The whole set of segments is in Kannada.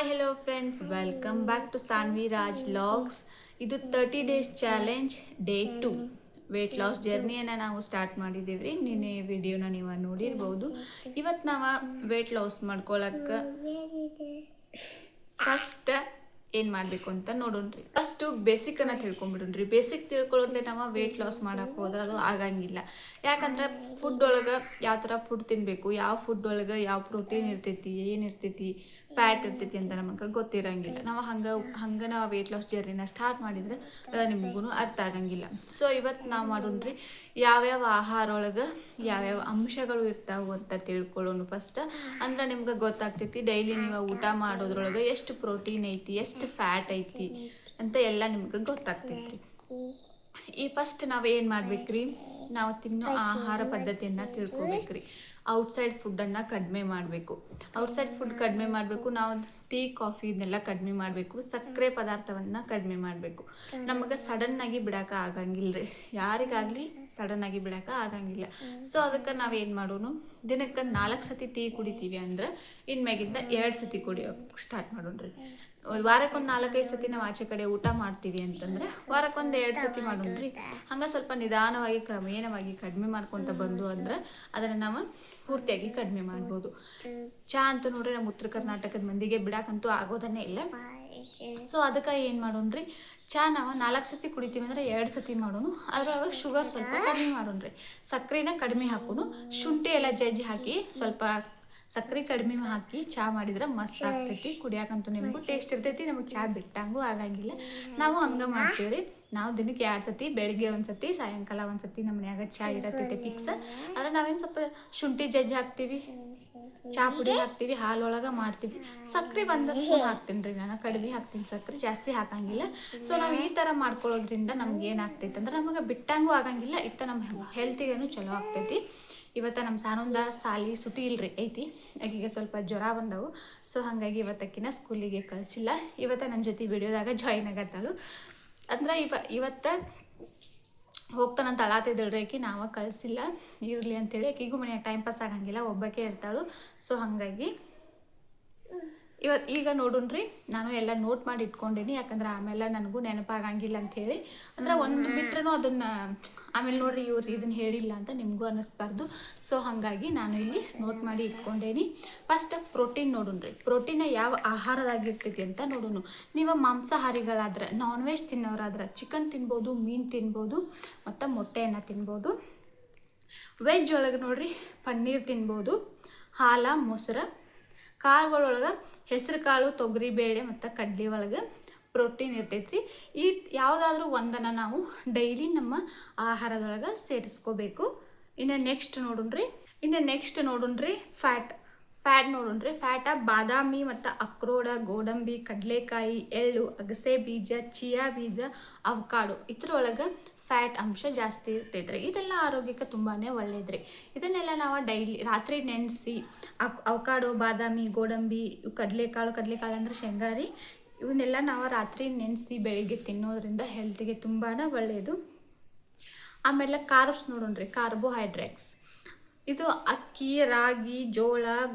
Hi hello friends, welcome back to Saanvi Raj logs. ಇದು 30 days challenge day 2 weight loss ಜರ್ನಿಯನ್ನು ನಾವು ಸ್ಟಾರ್ಟ್ ಮಾಡಿದ್ದೀವಿ ರೀ. ನಿನ್ನೆ ವಿಡಿಯೋನ ನೀವು ನೋಡಿರ್ಬೋದು. ಇವತ್ತು ನಾವು ವೇಟ್ ಲಾಸ್ ಮಾಡ್ಕೊಳಕ್ಕೆ ಫಸ್ಟ್ ಏನು ಮಾಡಬೇಕು ಅಂತ ನೋಡೋಣ್ರಿ. ಫಸ್ಟು ಬೇಸಿಕನ್ನು ತಿಳ್ಕೊಂಬಿಡೋಣ್ರಿ. ಬೇಸಿಕ್ ತಿಳ್ಕೊಳ್ಳೋದ್ಲೆ ನಾವು ವೇಟ್ ಲಾಸ್ ಮಾಡೋಕೆ ಹೋದ್ರೆ ಅದು ಆಗಂಗಿಲ್ಲ. ಯಾಕಂದ್ರೆ ಫುಡ್ ಒಳಗೆ ಯಾವ ಥರ ಫುಡ್ ತಿನ್ನಬೇಕು, ಯಾವ ಫುಡ್ ಒಳಗೆ ಯಾವ ಪ್ರೋಟೀನ್ ಇರ್ತೈತಿ, ಏನಿರ್ತೈತಿ, ಫ್ಯಾಟ್ ಇರ್ತೈತಿ ಅಂತ ನಮಗೆ ಗೊತ್ತಿರಂಗಿಲ್ಲ. ನಾವು ಹಂಗೆ ನಾವು ವೇಟ್ ಲಾಸ್ ಜರ್ನಿನ ಸ್ಟಾರ್ಟ್ ಮಾಡಿದ್ರೆ ಅದು ನಿಮಗೂ ಅರ್ಥ ಆಗಂಗಿಲ್ಲ. ಸೊ ಇವತ್ತು ನಾವು ಮಾಡೋಣ್ರಿ ಯಾವ್ಯಾವ ಆಹಾರ ಒಳಗೆ ಯಾವ್ಯಾವ ಅಂಶಗಳು ಇರ್ತಾವೆ ಅಂತ ತಿಳ್ಕೊಳ್ಳೋಣ ಫಸ್ಟ್. ಅಂದ್ರೆ ನಿಮ್ಗೆ ಗೊತ್ತಾಗ್ತೈತಿ ಡೈಲಿ ನೀವು ಊಟ ಮಾಡೋದ್ರೊಳಗೆ ಎಷ್ಟು ಪ್ರೋಟೀನ್ ಐತಿ, ಎಷ್ಟು ಫ್ಯಾಟ್ ಐತಿ ಅಂತ ಎಲ್ಲ ನಿಮ್ಗೆ ಗೊತ್ತಾಗ್ತೈತ್ರಿ. ಈ ಫಸ್ಟ್ ನಾವು ಏನು ಮಾಡ್ಬೇಕ್ರಿ, ನಾವು ತಿನ್ನೋ ಆಹಾರ ಪದ್ಧತಿಯನ್ನು ತಿಳ್ಕೊಬೇಕ್ರಿ. ಔಟ್ಸೈಡ್ ಫುಡ್ಡನ್ನು ಕಡಿಮೆ ಮಾಡಬೇಕು. ಔಟ್ಸೈಡ್ ಫುಡ್ ಕಡಿಮೆ ಮಾಡಬೇಕು. ನಾವು ಟೀ ಕಾಫಿ ಇದನ್ನೆಲ್ಲ ಕಡಿಮೆ ಮಾಡಬೇಕು. ಸಕ್ಕರೆ ಪದಾರ್ಥವನ್ನು ಕಡಿಮೆ ಮಾಡಬೇಕು. ನಮಗೆ ಸಡನ್ನಾಗಿ ಬಿಡೋಕೆ ಆಗಂಗಿಲ್ಲ ರೀ, ಯಾರಿಗಾಗಲಿ ಸಡನ್ನಾಗಿ ಬಿಡೋಕೆ ಆಗಂಗಿಲ್ಲ. ಸೊ ಅದಕ್ಕೆ ನಾವೇನು ಮಾಡೋಣ, ದಿನಕ್ಕೆ 4 ಸತಿ ಟೀ ಕುಡಿತೀವಿ ಅಂದ್ರೆ ಇನ್ಮ್ಯಾಗಿಂದ 2 ಸತಿ ಕುಡಿಯೋಕೆ ಸ್ಟಾರ್ಟ್ ಮಾಡೋಣ್ರಿ. ವಾರಕ್ಕೊಂದು 4-5 ಸತಿ ನಾವು ಆಚೆ ಕಡೆ ಊಟ ಮಾಡ್ತೀವಿ ಅಂತಂದ್ರೆ ವಾರಕ್ಕೊಂದು 2 ಸತಿ ಮಾಡೋಣ್ರಿ. ಹಂಗೆ ಸ್ವಲ್ಪ ನಿಧಾನವಾಗಿ ಕ್ರಮೇಣವಾಗಿ ಕಡಿಮೆ ಮಾಡ್ಕೊತ ಬಂದು ಅಂದ್ರೆ ಅದನ್ನು ನಾವು ಪೂರ್ತಿಯಾಗಿ ಕಡಿಮೆ ಮಾಡ್ಬೋದು. ಚಾ ಅಂತ ನೋಡ್ರಿ ನಮ್ಮ ಉತ್ತರ ಕರ್ನಾಟಕದ ಮಂದಿಗೆ ಬಿಡಾಕಂತೂ ಆಗೋದನ್ನೇ ಇಲ್ಲ. ಸೊ ಅದಕ್ಕೆ ಏನು ಮಾಡೋಣ್ರಿ, ಚಾ ನಾವು 4 ಸತಿ ಕುಡಿತೀವಿ ಅಂದ್ರೆ 2 ಸತಿ ಮಾಡೋಣ. ಅದ್ರೊಳಗೆ ಶುಗರ್ ಸ್ವಲ್ಪ ಕಡಿಮೆ ಮಾಡೋಣ್ರಿ. ಸಕ್ಕರೆನ ಕಡಿಮೆ ಹಾಕೋನು, ಶುಂಠಿ ಎಲ್ಲ ಜಜ್ಜಿ ಹಾಕಿ ಸ್ವಲ್ಪ ಸಕ್ಕರೆ ಕಡಿಮೆ ಹಾಕಿ ಚಾ ಮಾಡಿದ್ರೆ ಮಸ್ತ್ ಆಗ್ತೈತಿ. ಕುಡಿಯಾಕಂತೂ ನಿಮಗೂ ಟೇಸ್ಟ್ ಇರ್ತೈತಿ, ನಮಗೆ ಚಾ ಬಿಟ್ಟಂಗೂ ಆಗಂಗಿಲ್ಲ. ನಾವು ಹಂಗೆ ಮಾಡ್ತೀವಿ. ನಾವು ದಿನಕ್ಕೆ 2 ಸತಿ, ಬೆಳಿಗ್ಗೆ 1 ಸತಿ, ಸಾಯಂಕಾಲ 1 ಸತಿ ನಮ್ಮ ಮನ್ಯಾಗ ಚಾ ಇರತ್ತೈತೆ ಫಿಕ್ಸ್. ಆದರೆ ನಾವೇನು ಸ್ವಲ್ಪ ಶುಂಠಿ ಜಜ್ಜಿ ಹಾಕ್ತೀವಿ, ಚಾ ಪುಡಿ ಹಾಕ್ತೀವಿ, ಹಾಲೊಳಗೆ ಮಾಡ್ತೀವಿ. ಸಕ್ಕರೆ ಬಂದಷ್ಟು ಹಾಕ್ತೀನಿ ರೀ, ನಾನು ಕಡಿಮೆ ಹಾಕ್ತೀನಿ, ಸಕ್ಕರೆ ಜಾಸ್ತಿ ಹಾಕಂಗಿಲ್ಲ. ಸೊ ನಾವು ಈ ಥರ ಮಾಡ್ಕೊಳ್ಳೋದ್ರಿಂದ ನಮ್ಗೆ ಏನಾಗ್ತೈತೆ ಅಂದ್ರೆ ನಮಗೆ ಬಿಟ್ಟಂಗೂ ಆಗಂಗಿಲ್ಲ, ಇತ್ತ ನಮ್ಮ ಹೆಲ್ತಿಗೇನು ಚಲೋ ಆಗ್ತೈತಿ. ಇವತ್ತು ನಮ್ಮ ಸಾನೊಂದ ಸಾಲಿ ಸುಟಿ ಇಲ್ರಿ ಐತಿ, ಆಕೆಗೆ ಸ್ವಲ್ಪ ಜ್ವರ ಬಂದವು. ಸೊ ಹಾಗಾಗಿ ಇವತ್ತಕ್ಕಿನ ಸ್ಕೂಲಿಗೆ ಕಳಿಸಿಲ್ಲ. ಇವತ್ತು ನನ್ನ ಜೊತೆ ವಿಡಿಯೋದಾಗ ಜಾಯಿನ್ ಆಗತ್ತಾಳು. ಅಂದ್ರೆ ಇವತ್ತು ಹೋಗ್ತಾನಂತ ಅಳಾತಿದ್ದಳ್ರಿ ಆಕೆ, ನಾವು ಕಳಿಸಿಲ್ಲ ಇರಲಿ ಅಂತೇಳಿ. ಆಕೆಗೂ ಮನೆಯಾಗ ಟೈಮ್ ಪಾಸ್ ಆಗಂಗಿಲ್ಲ, ಒಬ್ಬಾಕೆ ಇರ್ತಾಳು. ಸೊ ಹಾಗಾಗಿ ಈಗ ನೋಡೋಣ್ರಿ, ನಾನು ಎಲ್ಲ ನೋಟ್ ಮಾಡಿ ಇಟ್ಕೊಂಡೀನಿ. ಯಾಕಂದ್ರೆ ಆಮೇಲೆ ನನಗೂ ನೆನಪಾಗಂಗಿಲ್ಲ ಅಂಥೇಳಿ. ಅಂದ್ರೆ ಒಂದು ಬಿಟ್ರೂ ಅದನ್ನು ಆಮೇಲೆ ನೋಡ್ರಿ ಇವ್ರು ಇದನ್ನು ಹೇಳಿಲ್ಲ ಅಂತ ನಿಮಗೂ ಅನ್ನಿಸ್ಬಾರ್ದು. ಸೊ ಹಾಗಾಗಿ ನಾನು ಇಲ್ಲಿ ನೋಟ್ ಮಾಡಿ ಇಟ್ಕೊಂಡೇನಿ. ಫಸ್ಟ್ ಪ್ರೋಟೀನ್ ನೋಡೋಣ್ರಿ. ಪ್ರೋಟೀನ್ ಯಾವ ಆಹಾರದಾಗಿರ್ತೈತಿ ಅಂತ ನೋಡೋಣ. ನೀವು ಮಾಂಸಾಹಾರಿಗಳಾದ್ರೆ, ನಾನ್ ವೆಜ್ ತಿನ್ನೋರಾದ್ರೆ ಚಿಕನ್ ತಿನ್ಬೋದು, ಮೀನು ತಿನ್ಬೋದು, ಮತ್ತು ಮೊಟ್ಟೆಯನ್ನು ತಿನ್ಬೋದು. ವೆಜ್ ಒಳಗೆ ನೋಡ್ರಿ ಪನ್ನೀರ್ ತಿನ್ಬೋದು, ಹಾಲು, ಮೊಸರು. ಕಾಳುಗಳೊಳಗೆ ಹೆಸರು ಕಾಳು, ತೊಗರಿ ಬೇಳೆ ಮತ್ತು ಕಡ್ಲಿ ಒಳಗೆ ಪ್ರೋಟೀನ್ ಇರ್ತೈತ್ರಿ. ಈ ಯಾವುದಾದ್ರೂ ಒಂದನ್ನು ನಾವು ಡೈಲಿ ನಮ್ಮ ಆಹಾರದೊಳಗೆ ಸೇರಿಸ್ಕೋಬೇಕು. ಇನ್ನು ನೆಕ್ಸ್ಟ್ ನೋಡೋಣ್ರಿ ಫ್ಯಾಟ್ ನೋಡೋಣ್ರಿ. ಫ್ಯಾಟ ಬಾದಾಮಿ ಮತ್ತು ಅಕ್ರೋಡ, ಗೋಡಂಬಿ, ಕಡಲೆಕಾಯಿ, ಎಳ್ಳು, ಅಗಸೆ ಬೀಜ, ಚಿಯಾ ಬೀಜ, ಅವಕಾಡೋ ಇದ್ರೊಳಗೆ ಫ್ಯಾಟ್ ಅಂಶ ಜಾಸ್ತಿ ಇರ್ತೈತ್ರಿ. ಇದೆಲ್ಲ ಆರೋಗ್ಯಕ್ಕೆ ತುಂಬಾ ಒಳ್ಳೇದ್ರಿ. ಇದನ್ನೆಲ್ಲ ನಾವು ಡೈಲಿ ರಾತ್ರಿ ನೆನೆಸಿ ಅವಕಾಡೋ, ಬಾದಾಮಿ, ಗೋಡಂಬಿ, ಕಡಲೆಕಾಳು ಅಂದರೆ ಶೇಂಗಾರಿ, ಇವನ್ನೆಲ್ಲ ನಾವು ರಾತ್ರಿ ನೆನೆಸಿ ಬೆಳಿಗ್ಗೆ ತಿನ್ನೋದ್ರಿಂದ ಹೆಲ್ತಿಗೆ ತುಂಬಾ ಒಳ್ಳೆಯದು. ಆಮೇಲೆ ಕಾರ್ಬ್ಸ್ ನೋಡೋಣ್ರಿ. ಕಾರ್ಬೋಹೈಡ್ರೇಟ್ಸ್ ಇದು ಅಕ್ಕಿ, ರಾಗಿ, ಜೋಳ,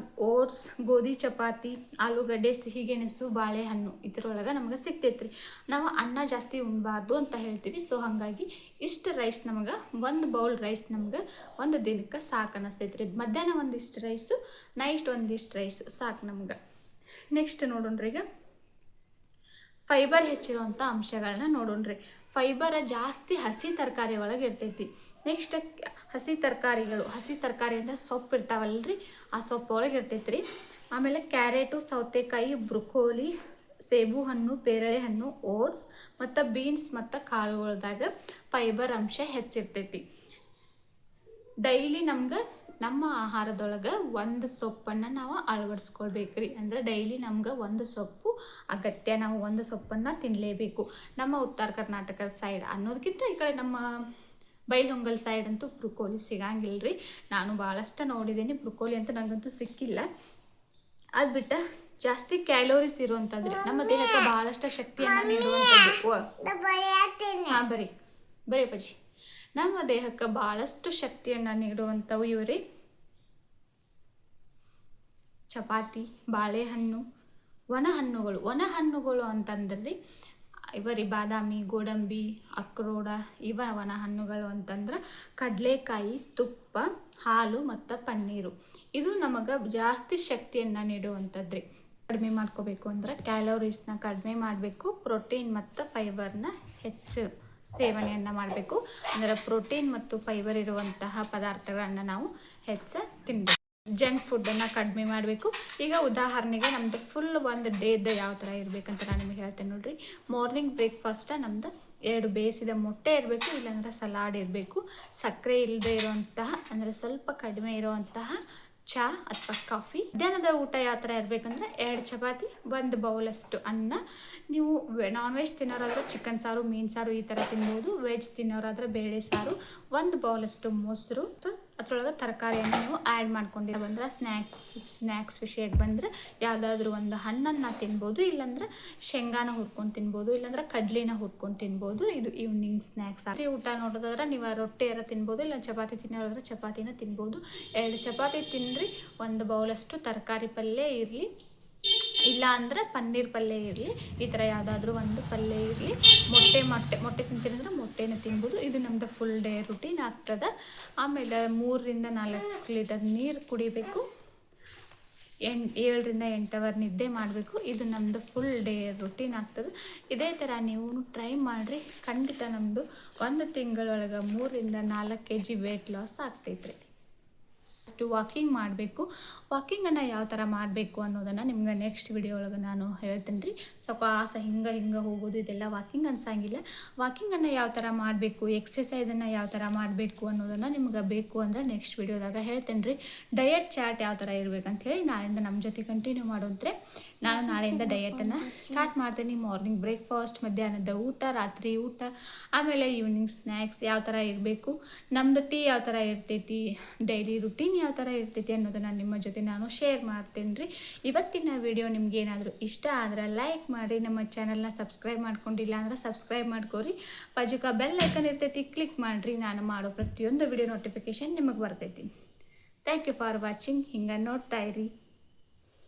ಓಟ್ಸ್, ಗೋಧಿ ಚಪಾತಿ, ಆಲೂಗಡ್ಡೆ, ಸಿಹಿಗೆಣಸು, ಬಾಳೆಹಣ್ಣು ಇದ್ರೊಳಗೆ ನಮಗೆ ಸಿಗ್ತೈತ್ರಿ. ನಾವು ಅನ್ನ ಜಾಸ್ತಿ ಉಣ್ಬಾರ್ದು ಅಂತ ಹೇಳ್ತೀವಿ. ಸೊ ಹಾಗಾಗಿ ಇಷ್ಟು ರೈಸ್ ನಮಗೆ, 1 ಬೌಲ್ ರೈಸ್ ನಮ್ಗೆ ಒಂದು ದಿನಕ್ಕೆ ಸಾಕು ಅನ್ನಿಸ್ತೈತ್ರಿ. ಮಧ್ಯಾಹ್ನ ಒಂದಿಷ್ಟು ರೈಸು, ನೈಟ್ ಒಂದಿಷ್ಟು ರೈಸು ಸಾಕು ನಮ್ಗೆ. ನೆಕ್ಸ್ಟ್ ನೋಡೋಣ್ರಿ, ಈಗ ಫೈಬರ್ ಹೆಚ್ಚಿರುವಂಥ ಅಂಶಗಳನ್ನ ನೋಡೋಣ್ರಿ. ಫೈಬರ್ ಜಾಸ್ತಿ ಹಸಿ ತರಕಾರಿ ಒಳಗೆ ಇರ್ತೈತಿ. ನೆಕ್ಸ್ಟ್ ಹಸಿ ತರಕಾರಿ ಅಂದರೆ ಸೊಪ್ಪು ಇರ್ತಾವಲ್ರಿ, ಆ ಸೊಪ್ಪು ಒಳಗೆ ಇರ್ತೈತ್ರಿ. ಆಮೇಲೆ ಕ್ಯಾರೆಟು, ಸೌತೆಕಾಯಿ, ಬ್ರೊಕೋಲಿ, ಸೇಬು ಹಣ್ಣು, ಪೇರಳೆ ಹಣ್ಣು, ಓಟ್ಸ್ ಮತ್ತು ಬೀನ್ಸ್ ಮತ್ತು ಕಾಳುಗಳದಾಗ ಫೈಬರ್ ಅಂಶ ಹೆಚ್ಚಿರ್ತೈತಿ. ಡೈಲಿ ನಮ್ಗೆ ನಮ್ಮ ಆಹಾರದೊಳಗೆ 1 ಸೊಪ್ಪನ್ನು ನಾವು ಅಳವಡಿಸ್ಕೊಳ್ಬೇಕ್ರಿ. ಅಂದರೆ ಡೈಲಿ ನಮ್ಗೆ 1 ಸೊಪ್ಪು ಅಗತ್ಯ. ನಾವು 1 ಸೊಪ್ಪನ್ನು ತಿನ್ನಲೇಬೇಕು. ನಮ್ಮ ಉತ್ತರ ಕರ್ನಾಟಕದ ಸೈಡ್ ಅನ್ನೋದಕ್ಕಿಂತ ಈ ಕಡೆ ನಮ್ಮ ಬೈಲಹೊಂಗಲ್ ಸೈಡ್ ಅಂತೂ ಬ್ರೊಕೋಲಿ ಸಿಗಂಗಿಲ್ಲ ರೀ. ನಾನು ಭಾಳಷ್ಟು ನೋಡಿದ್ದೀನಿ, ಬ್ರೊಕೋಲಿ ಅಂತ ನನಗಂತೂ ಸಿಕ್ಕಿಲ್ಲ. ಅದು ಬಿಟ್ಟು ಜಾಸ್ತಿ ಕ್ಯಾಲೋರೀಸ್ ಇರುವಂಥದ್ದು, ನಮ್ಮ ದೇಹಕ್ಕೆ ಭಾಳಷ್ಟು ಶಕ್ತಿಯನ್ನು ನೀಡುವಂಥದ್ದು. ಹಾಂ ಬರೀ ಅಪ್ಪಾಜಿ, ನಮ್ಮ ದೇಹಕ್ಕೆ ಭಾಳಷ್ಟು ಶಕ್ತಿಯನ್ನು ನೀಡುವಂಥವು ಇವ್ರಿ ಚಪಾತಿ, ಬಾಳೆಹಣ್ಣು, ಒಣ ಹಣ್ಣುಗಳು ಅಂತಂದ್ರೆ ಇವರಿ ಬಾದಾಮಿ, ಗೋಡಂಬಿ, ಅಕ್ರೋಡ ಇವ ಒಣ ಹಣ್ಣುಗಳು ಅಂತಂದ್ರೆ ಕಡಲೆಕಾಯಿ, ತುಪ್ಪ, ಹಾಲು ಮತ್ತು ಪನ್ನೀರು. ಇದು ನಮಗೆ ಜಾಸ್ತಿ ಶಕ್ತಿಯನ್ನು ನೀಡುವಂಥದ್ರಿ. ಕಡಿಮೆ ಮಾಡ್ಕೋಬೇಕು ಅಂದ್ರೆ ಕ್ಯಾಲೋರೀಸ್ನ ಕಡಿಮೆ ಮಾಡಬೇಕು, ಪ್ರೋಟೀನ್ ಮತ್ತು ಫೈಬರ್ನ ಹೆಚ್ಚು ಸೇವನೆಯನ್ನು ಮಾಡಬೇಕು. ಅಂದರೆ ಪ್ರೋಟೀನ್ ಮತ್ತು ಫೈಬರ್ ಇರುವಂತಹ ಪದಾರ್ಥಗಳನ್ನು ನಾವು ಹೆಚ್ಚು ತಿನ್ನಬೇಕು. ಜಂಕ್ ಫುಡ್ಡನ್ನು ಕಡಿಮೆ ಮಾಡಬೇಕು. ಈಗ ಉದಾಹರಣೆಗೆ ನಮ್ಮದು ಫುಲ್ ಒಂದು ಡೇದ ಯಾವ ಥರ ಇರಬೇಕಂತ ನಾನು ನಿಮಗೆ ಹೇಳ್ತೇನೆ ನೋಡಿರಿ. ಮಾರ್ನಿಂಗ್ ಬ್ರೇಕ್ಫಾಸ್ಟ ನಮ್ಮದು 2 ಬೇಯಿಸಿದ ಮೊಟ್ಟೆ ಇರಬೇಕು, ಇಲ್ಲಾಂದ್ರೆ ಸಲಾಡ್ ಇರಬೇಕು. ಸಕ್ಕರೆ ಇಲ್ಲದೆ ಇರುವಂತಹ ಅಂದರೆ ಸ್ವಲ್ಪ ಕಡಿಮೆ ಇರುವಂತಹ ಚಹಾ ಅಥವಾ ಕಾಫಿ. ಮಧ್ಯಾಹ್ನದ ಊಟ ಯಾವ ಥರ ಇರಬೇಕಂದ್ರೆ 2 ಚಪಾತಿ, 1 ಬೌಲಷ್ಟು ಅನ್ನ. ನೀವು ನಾನ್ ವೆಜ್ ತಿನ್ನೋರಾದ್ರೆ ಚಿಕನ್ ಸಾರು, ಮೀನು ಸಾರು ಈ ಥರ ತಿನ್ಬೋದು. ವೆಜ್ ತಿನ್ನೋರಾದ್ರೆ ಬೇಳೆ ಸಾರು, 1 ಬೌಲಷ್ಟು ಮೊಸರು, ಅದರೊಳಗೆ ತರಕಾರಿಯನ್ನು ನೀವು ಆ್ಯಡ್ ಮಾಡ್ಕೊಂಡಿರೋ ಬಂದ್ರೆ ಸ್ನ್ಯಾಕ್ಸ್ ವಿಷಯಕ್ಕೆ ಬಂದರೆ ಯಾವುದಾದ್ರೂ ಒಂದು ಹಣ್ಣನ್ನು ತಿನ್ಬೋದು, ಇಲ್ಲಾಂದ್ರೆ ಶೇಂಗಾನ ಹುರ್ಕೊಂಡು ತಿನ್ಬೋದು, ಇಲ್ಲಾಂದ್ರೆ ಕಡ್ಲಿನ ಹುರ್ಕೊಂಡು ತಿನ್ಬೋದು. ಇದು ಈವ್ನಿಂಗ್ ಸ್ನ್ಯಾಕ್ಸ್. ರಾತ್ರಿ ಊಟ ನೋಡೋದಾದ್ರೆ ನೀವು ರೊಟ್ಟಿಯಾರ ತಿನ್ಬೋದು, ಇಲ್ಲ ಚಪಾತಿ ತಿನ್ನೋರಾದ್ರೆ ಚಪಾತಿನ ತಿನ್ಬೋದು. 2 ಚಪಾತಿ ತಿನ್ನಿರಿ, 1 ಬೌಲಷ್ಟು ತರಕಾರಿ ಪಲ್ಯ ಇರಲಿ, ಇಲ್ಲ ಅಂದರೆ ಪನ್ನೀರ್ ಪಲ್ಯ ಇರಲಿ, ಈ ಥರ ಯಾವುದಾದ್ರೂ ಒಂದು ಪಲ್ಯ ಇರಲಿ. ಮೊಟ್ಟೆ ತಿಂತೀರಂದ್ರೆ ಮೊಟ್ಟೆನ ತಿನ್ಬೋದು. ಇದು ನಮ್ಮದು ಫುಲ್ ಡೇ ರುಟೀನ್ ಆಗ್ತದೆ. ಆಮೇಲೆ 3 ರಿಂದ 4 ಲೀಟರ್ ನೀರು ಕುಡಿಬೇಕು, 7 ರಿಂದ 8 ಅವರ್ ನಿದ್ದೆ ಮಾಡಬೇಕು. ಇದು ನಮ್ಮದು ಫುಲ್ ಡೇ ರುಟೀನ್ ಆಗ್ತದೆ. ಇದೇ ಥರ ನೀವು ಟ್ರೈ ಮಾಡಿರಿ, ಖಂಡಿತ ನಮ್ಮದು 1 ತಿಂಗಳೊಳಗೆ 3 ರಿಂದ 4 kg ವೆಯ್ಟ್ ಲಾಸ್ ಆಗ್ತೈತ್ರಿ. ವಾಕಿಂಗ್ ಮಾಡಬೇಕು. ವಾಕಿಂಗನ್ನು ಯಾವ ಥರ ಮಾಡಬೇಕು ಅನ್ನೋದನ್ನು ನಿಮ್ಗೆ ನೆಕ್ಸ್ಟ್ ವಿಡಿಯೋ ಒಳಗೆ ನಾನು ಹೇಳ್ತೀನಿ ರೀ. ಸಾವಕಾಶ ಹಿಂಗೆ ಹೋಗೋದು ಇದೆಲ್ಲ ವಾಕಿಂಗ್ ಅನ್ಸಂಗಿಲ್ಲ. ವಾಕಿಂಗನ್ನು ಯಾವ ಥರ ಮಾಡಬೇಕು, ಎಕ್ಸಸೈಸನ್ನು ಯಾವ ಥರ ಮಾಡಬೇಕು ಅನ್ನೋದನ್ನು ನಿಮ್ಗೆ ಬೇಕು ಅಂದರೆ ನೆಕ್ಸ್ಟ್ ವಿಡಿಯೋದಾಗ ಹೇಳ್ತೇನೆ ರೀ. ಡಯಟ್ ಚಾರ್ಟ್ ಯಾವ ಥರ ಇರಬೇಕಂತ ಹೇಳಿ ನಾಳೆಯಿಂದ ನಮ್ಮ ಜೊತೆ ಕಂಟಿನ್ಯೂ ಮಾಡೋದ್ರೆ ನಾನು ನಾಳೆಯಿಂದ ಡಯಟನ್ನು ಸ್ಟಾರ್ಟ್ ಮಾಡ್ತೀನಿ. ಮಾರ್ನಿಂಗ್ ಬ್ರೇಕ್ಫಾಸ್ಟ್, ಮಧ್ಯಾಹ್ನದ ಊಟ, ರಾತ್ರಿ ಊಟ, ಆಮೇಲೆ ಈವ್ನಿಂಗ್ ಸ್ನ್ಯಾಕ್ಸ್ ಯಾವ ಥರ ಇರಬೇಕು, ನಮ್ಮದು ಟೀ ಯಾವ ಥರ ಇರ್ತೈತಿ, ಡೈಲಿ ರುಟೀನ್ ಯಾವ ಥರ ಇರ್ತೈತಿ ಅನ್ನೋದನ್ನು ನಿಮ್ಮ ಜೊತೆ ನಾನು ಶೇರ್ ಮಾಡ್ತೀನಿ ರೀ. ಇವತ್ತಿನ ವಿಡಿಯೋ ನಿಮ್ಗೆ ಏನಾದರೂ ಇಷ್ಟ ಆದ್ರೆ ಲೈಕ್ ಮಾಡಿ, ನಮ್ಮ ಚಾನಲ್ನ ಸಬ್ಸ್ಕ್ರೈಬ್ ಮಾಡ್ಕೊಂಡಿಲ್ಲ ಅಂದ್ರೆ ಸಬ್ಸ್ಕ್ರೈಬ್ ಮಾಡ್ಕೋರಿ. ಬಾಜುಕ ಬೆಲ್ ಐಕನ್ ಇರ್ತೈತಿ, ಕ್ಲಿಕ್ ಮಾಡಿರಿ. ನಾನು ಮಾಡೋ ಪ್ರತಿಯೊಂದು ವಿಡಿಯೋ ನೋಟಿಫಿಕೇಶನ್ ನಿಮಗೆ ಬರ್ತೈತಿ. Thank you for watching. ಹಿಂಗೆ ನೋಡ್ತಾ ಇರಿ.